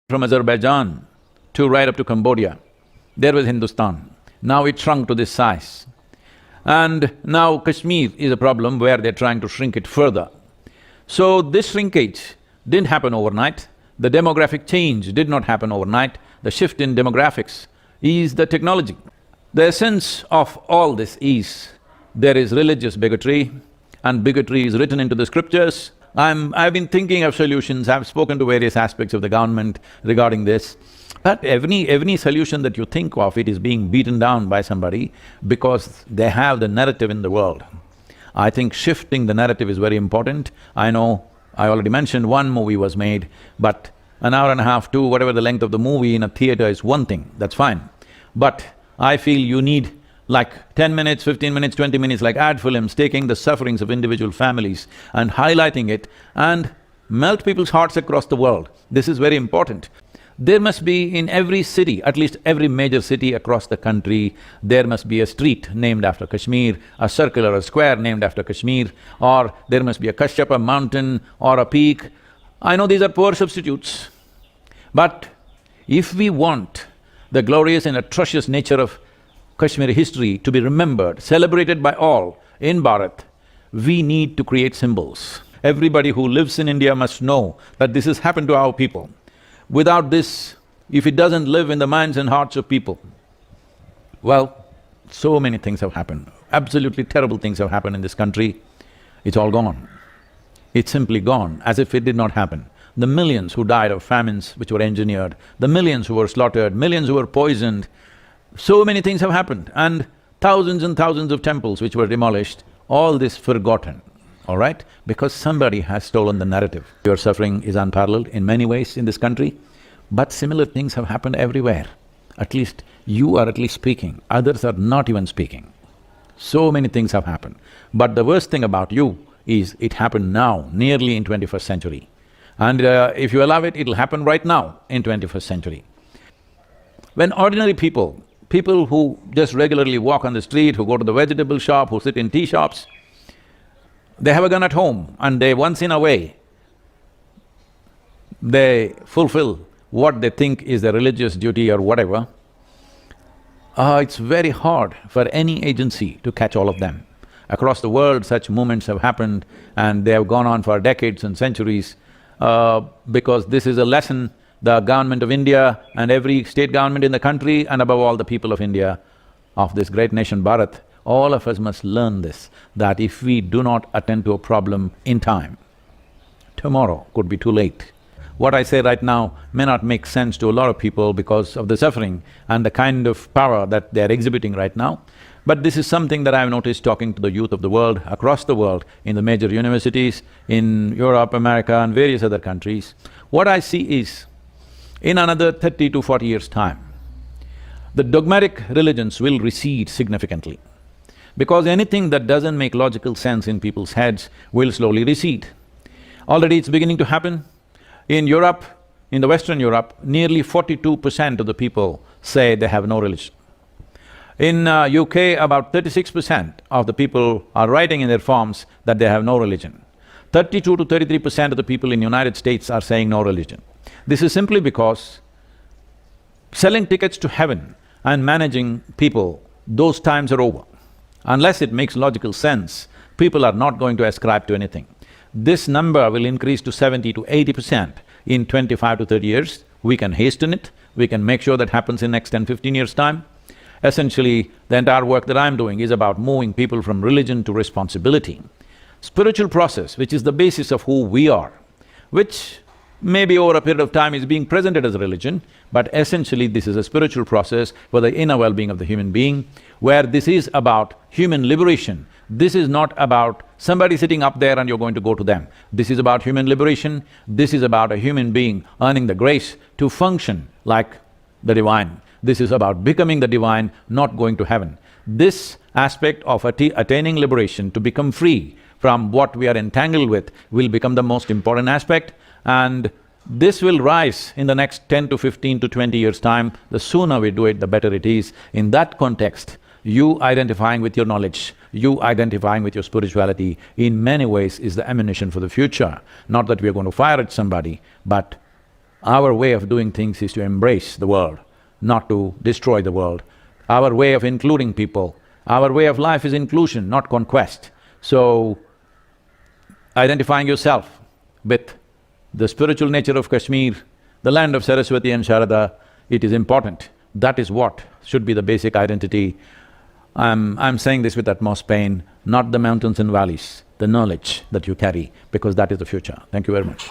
from Azerbaijan to right up to Cambodia, there was Hindustan. Now it shrunk to this size. And now Kashmir is a problem where they're trying to shrink it further. So this shrinkage didn't happen overnight, the demographic change did not happen overnight, the shift in demographics is the technology. The essence of all this is, there is religious bigotry, and bigotry is written into the scriptures. I've been thinking of solutions, I've spoken to various aspects of the government regarding this, but every solution that you think of, it is being beaten down by somebody because they have the narrative in the world. I think shifting the narrative is very important. I know I already mentioned one movie was made, but an hour and a half, two, whatever the length of the movie in a theater is one thing, that's fine. But I feel you need like 10 minutes, 15 minutes, 20 minutes, like ad films, taking the sufferings of individual families and highlighting it and melt people's hearts across the world. This is very important. There must be in every city, at least every major city across the country, there must be a street named after Kashmir, a circle or a square named after Kashmir, or there must be a Kashyapa mountain or a peak. I know these are poor substitutes, but if we want the glorious and atrocious nature of Kashmiri history to be remembered, celebrated by all in Bharat, we need to create symbols. Everybody who lives in India must know that this has happened to our people. Without this, if it doesn't live in the minds and hearts of people, well, so many things have happened. Absolutely terrible things have happened in this country. It's all gone. It's simply gone, as if it did not happen. The millions who died of famines which were engineered, the millions who were slaughtered, millions who were poisoned, so many things have happened, and thousands of temples which were demolished, all this forgotten, all right? Because somebody has stolen the narrative. Your suffering is unparalleled in many ways in this country, but similar things have happened everywhere. At least you are at least speaking, others are not even speaking. So many things have happened. But the worst thing about you is it happened now, nearly in 21st century. And if you allow it, it'll happen right now in 21st century. When ordinary people who just regularly walk on the street, who go to the vegetable shop, who sit in tea shops, they have a gun at home and they once in a way, they fulfill what they think is their religious duty or whatever, it's very hard for any agency to catch all of them. Across the world, such movements have happened and they have gone on for decades and centuries because this is a lesson the government of India and every state government in the country and above all the people of India, of this great nation Bharat, all of us must learn this, that if we do not attend to a problem in time, tomorrow could be too late. What I say right now may not make sense to a lot of people because of the suffering and the kind of power that they're exhibiting right now, but this is something that I've noticed talking to the youth of the world, across the world, in the major universities, in Europe, America and various other countries. What I see is, in another 30 to 40 years' time, the dogmatic religions will recede significantly because anything that doesn't make logical sense in people's heads will slowly recede. Already it's beginning to happen. In Europe, in the Western Europe, nearly 42% of the people say they have no religion. In UK, about 36% of the people are writing in their forms that they have no religion. 32 to 33% of the people in United States are saying no religion. This is simply because selling tickets to heaven and managing people, those times are over. Unless it makes logical sense, people are not going to ascribe to anything. This number will increase to 70 to 80% in 25 to 30 years. We can hasten it, we can make sure that happens in next 10, 15 years' time. Essentially, the entire work that I'm doing is about moving people from religion to responsibility. Spiritual process, which is the basis of who we are, which maybe over a period of time is being presented as a religion, but essentially this is a spiritual process for the inner well-being of the human being, where this is about human liberation. This is not about somebody sitting up there and you're going to go to them. This is about human liberation, this is about a human being earning the grace to function like the divine. This is about becoming the divine, not going to heaven. This aspect of attaining liberation to become free from what we are entangled with will become the most important aspect, and this will rise in the next 10 to 15 to 20 years' time. The sooner we do it, the better it is. In that context, you identifying with your knowledge, you identifying with your spirituality, in many ways is the ammunition for the future. Not that we are going to fire at somebody, but Our way of doing things is to embrace the world, not to destroy the world. Our way of including people, our way of life is inclusion, not conquest. So, identifying yourself with the spiritual nature of Kashmir, the land of Saraswati and Sharada, it is important. That is what should be the basic identity. I'm saying this with utmost pain, not the mountains and valleys, the knowledge that you carry, because that is the future. Thank you very much.